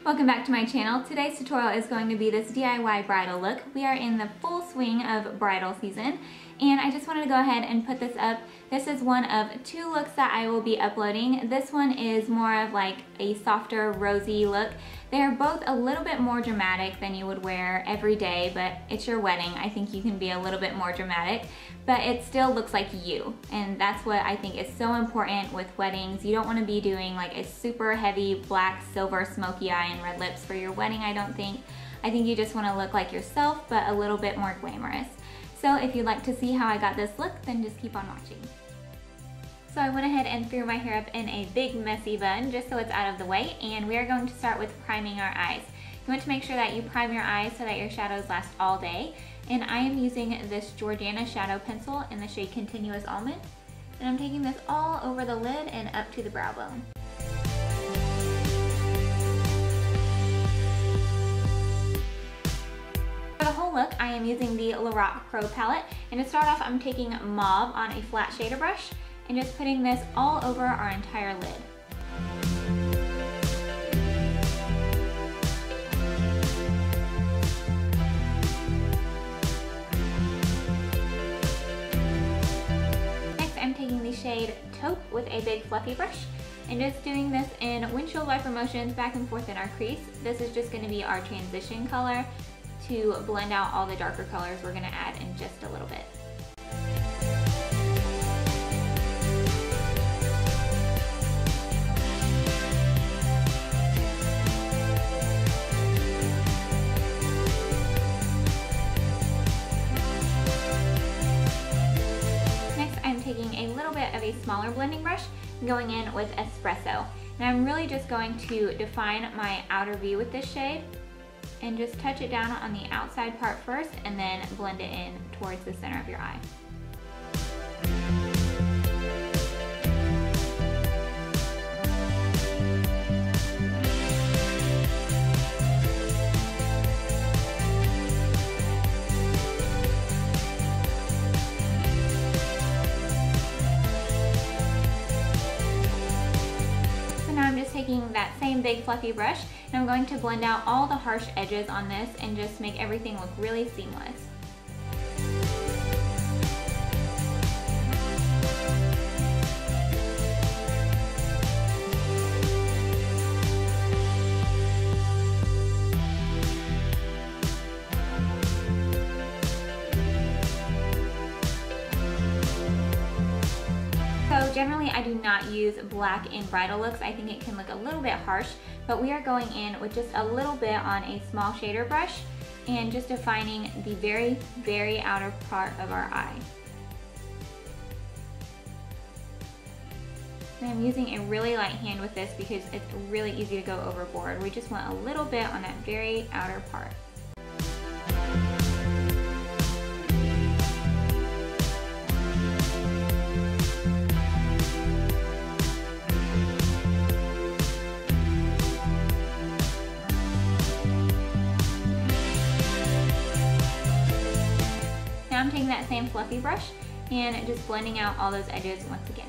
Welcome back to my channel. Today's tutorial is going to be this DIY bridal look. We are in the full swing of bridal season, and I just wanted to go ahead and put this up. This is one of two looks that I will be uploading. This one is more of like a softer rosy look. They're both a little bit more dramatic than you would wear every day, but it's your wedding. I think you can be a little bit more dramatic, but it still looks like you. And that's what I think is so important with weddings. You don't want to be doing like a super heavy black, silver, smoky eye and red lips for your wedding, I don't think. I think you just want to look like yourself, but a little bit more glamorous. So if you'd like to see how I got this look, then just keep on watching. So I went ahead and threw my hair up in a big messy bun just so it's out of the way, and we are going to start with priming our eyes. You want to make sure that you prime your eyes so that your shadows last all day. And I am using this Jordana Shadow pencil in the shade Continuous Almond. And I'm taking this all over the lid and up to the brow bone. For the whole look, I am using the Lorac Pro Palette. And to start off, I'm taking Mauve on a flat shader brush and just putting this all over our entire lid. Next, I'm taking the shade Taupe with a big fluffy brush and just doing this in windshield wiper motions back and forth in our crease. This is just going to be our transition color to blend out all the darker colors we're going to add in just a little bit. Taking a little bit of a smaller blending brush and going in with Espresso. And I'm really just going to define my outer V with this shade and just touch it down on the outside part first and then blend it in towards the center of your eye. Taking that same big fluffy brush, and I'm going to blend out all the harsh edges on this and just make everything look really seamless. So generally I do not use black in bridal looks. I think it can look a little bit harsh, but we are going in with just a little bit on a small shader brush and just defining the very, very outer part of our eye. And I'm using a really light hand with this because it's really easy to go overboard. We just want a little bit on that very outer part. I'm taking that same fluffy brush and just blending out all those edges once again.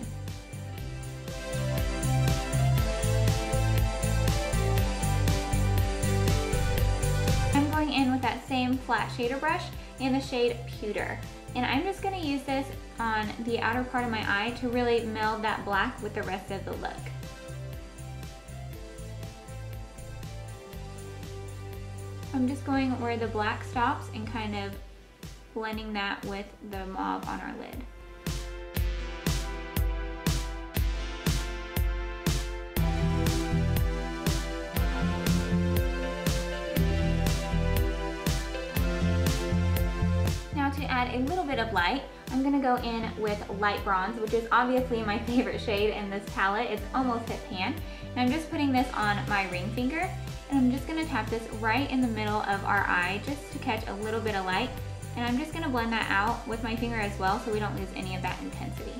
I'm going in with that same flat shader brush in the shade Pewter. And I'm just going to use this on the outer part of my eye to really meld that black with the rest of the look. I'm just going where the black stops and kind of blending that with the mauve on our lid. Now to add a little bit of light, I'm going to go in with light bronze, which is obviously my favorite shade in this palette. It's almost hit pan. And I'm just putting this on my ring finger, and I'm just going to tap this right in the middle of our eye just to catch a little bit of light. And I'm just going to blend that out with my finger as well so we don't lose any of that intensity.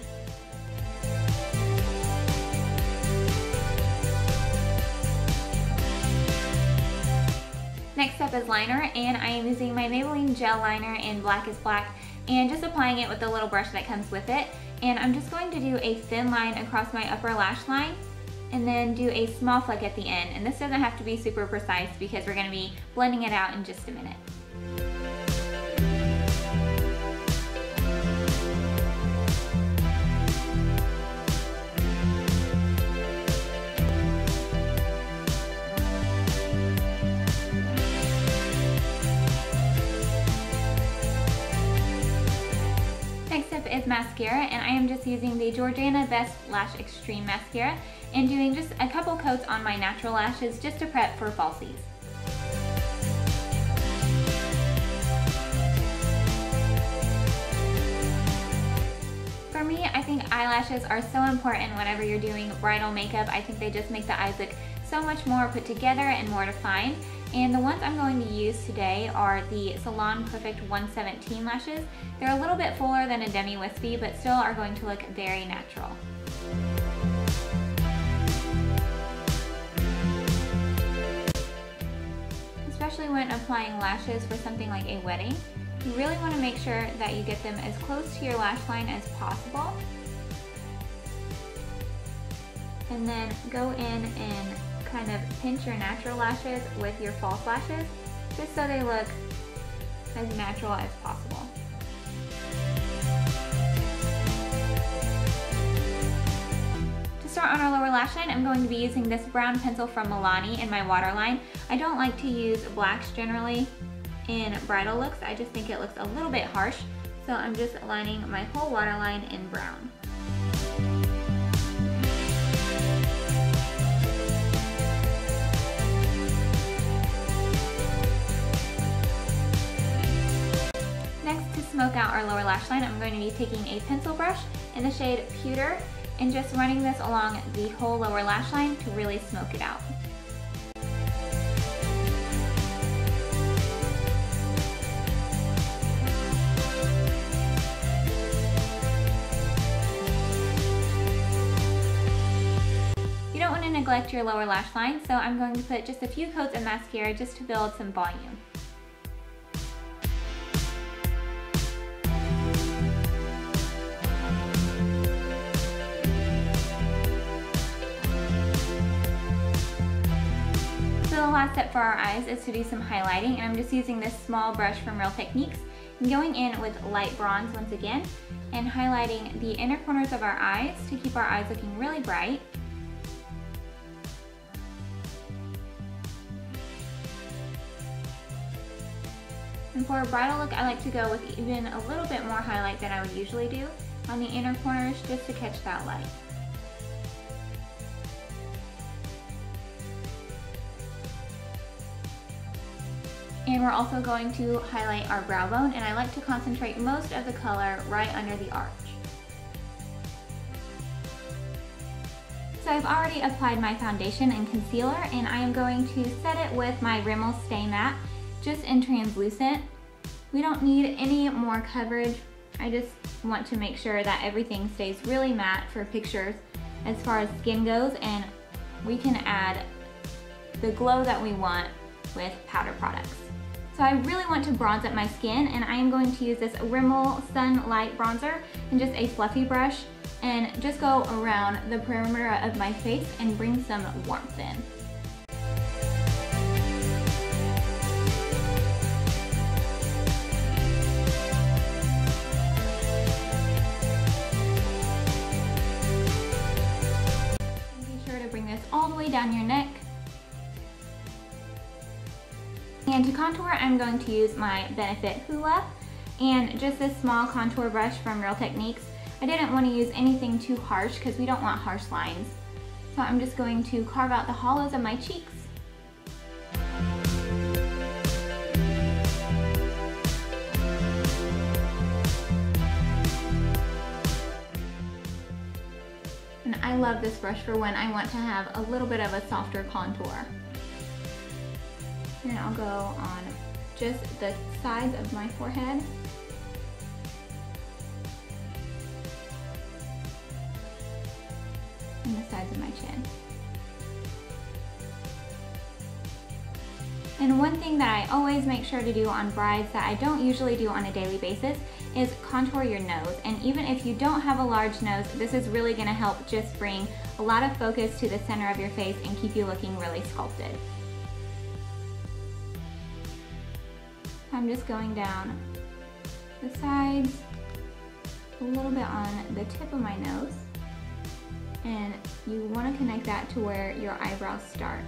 Next up is liner, and I am using my Maybelline Gel liner in Blackest Black and just applying it with the little brush that comes with it. And I'm just going to do a thin line across my upper lash line and then do a small flick at the end. And this doesn't have to be super precise because we're going to be blending it out in just a minute. Is mascara, and I am just using the Jordana Best Lash Extreme Mascara and doing just a couple coats on my natural lashes just to prep for falsies. For me, I think eyelashes are so important whenever you're doing bridal makeup. I think they just make the eyes look so much more put together and more defined. And the ones I'm going to use today are the Salon Perfect 117 lashes. They're a little bit fuller than a demi-wispy, but still are going to look very natural. Especially when applying lashes for something like a wedding, you really want to make sure that you get them as close to your lash line as possible. And then go in and kind of pinch your natural lashes with your false lashes, just so they look as natural as possible. To start on our lower lash line, I'm going to be using this brown pencil from Milani in my waterline. I don't like to use blacks generally in bridal looks. I just think it looks a little bit harsh, so I'm just lining my whole waterline in brown. Smoke out our lower lash line, I'm going to be taking a pencil brush in the shade Pewter and just running this along the whole lower lash line to really smoke it out. You don't want to neglect your lower lash line, so I'm going to put just a few coats of mascara just to build some volume. The last step for our eyes is to do some highlighting, and I'm just using this small brush from Real Techniques and going in with light bronze once again and highlighting the inner corners of our eyes to keep our eyes looking really bright. And for a bridal look, I like to go with even a little bit more highlight than I would usually do on the inner corners just to catch that light. And we're also going to highlight our brow bone, and I like to concentrate most of the color right under the arch. So I've already applied my foundation and concealer, and I am going to set it with my Rimmel Stay Matte, just in translucent. We don't need any more coverage. I just want to make sure that everything stays really matte for pictures as far as skin goes, and we can add the glow that we want with powder products. So I really want to bronze up my skin, and I am going to use this Rimmel Sun Light Bronzer and just a fluffy brush and just go around the perimeter of my face and bring some warmth in. Be sure to bring this all the way down your neck. And to contour, I'm going to use my Benefit Hoola and just this small contour brush from Real Techniques. I didn't want to use anything too harsh because we don't want harsh lines. So I'm just going to carve out the hollows of my cheeks. And I love this brush for when I want to have a little bit of a softer contour. And I'll go on just the sides of my forehead. And the sides of my chin. And one thing that I always make sure to do on brides that I don't usually do on a daily basis is contour your nose. And even if you don't have a large nose, this is really gonna help just bring a lot of focus to the center of your face and keep you looking really sculpted. I'm just going down the sides, a little bit on the tip of my nose, and you want to connect that to where your eyebrow starts.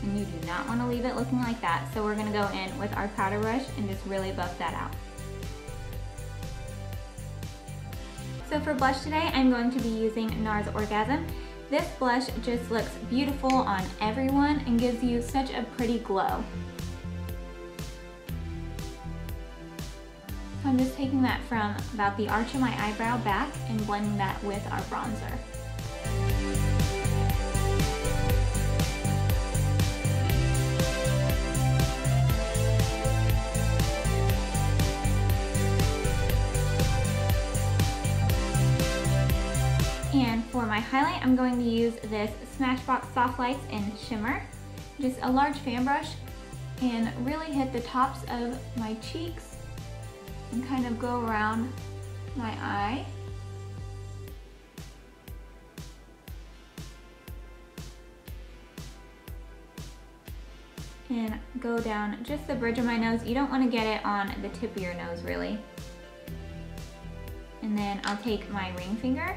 And you do not want to leave it looking like that, so we're going to go in with our powder brush and just really buff that out. So for blush today, I'm going to be using NARS Orgasm. This blush just looks beautiful on everyone and gives you such a pretty glow. So I'm just taking that from about the arch of my eyebrow back and blending that with our bronzer. And for my highlight, I'm going to use this Smashbox Soft Lights in Shimmer. Just a large fan brush and really hit the tops of my cheeks and kind of go around my eye. And go down just the bridge of my nose. You don't want to get it on the tip of your nose really. And then I'll take my ring finger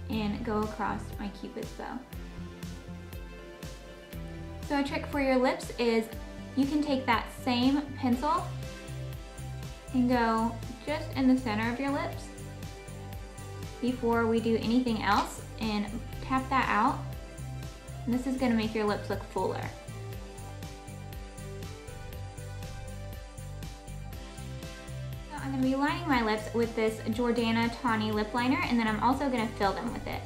and go across my Cupid's bow. So a trick for your lips is you can take that same pencil and go just in the center of your lips before we do anything else and tap that out. And this is going to make your lips look fuller. I'm going to be lining my lips with this Jordana Tawny Lip Liner, and then I'm also going to fill them with it.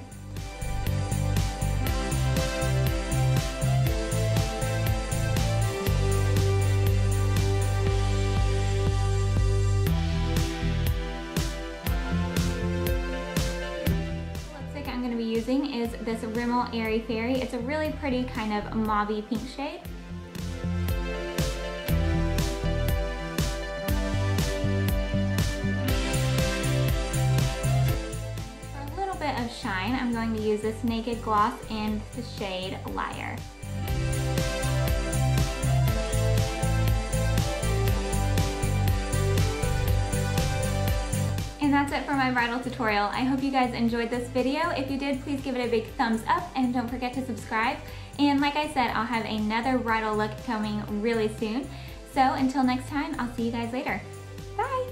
The lipstick I'm going to be using is this Rimmel Airy Fairy. It's a really pretty kind of mauve-y pink shade. Of shine, I'm going to use this Naked Gloss in the shade Liar. And that's it for my bridal tutorial. I hope you guys enjoyed this video. If you did, please give it a big thumbs up and don't forget to subscribe. And like I said, I'll have another bridal look coming really soon. So until next time, I'll see you guys later. Bye!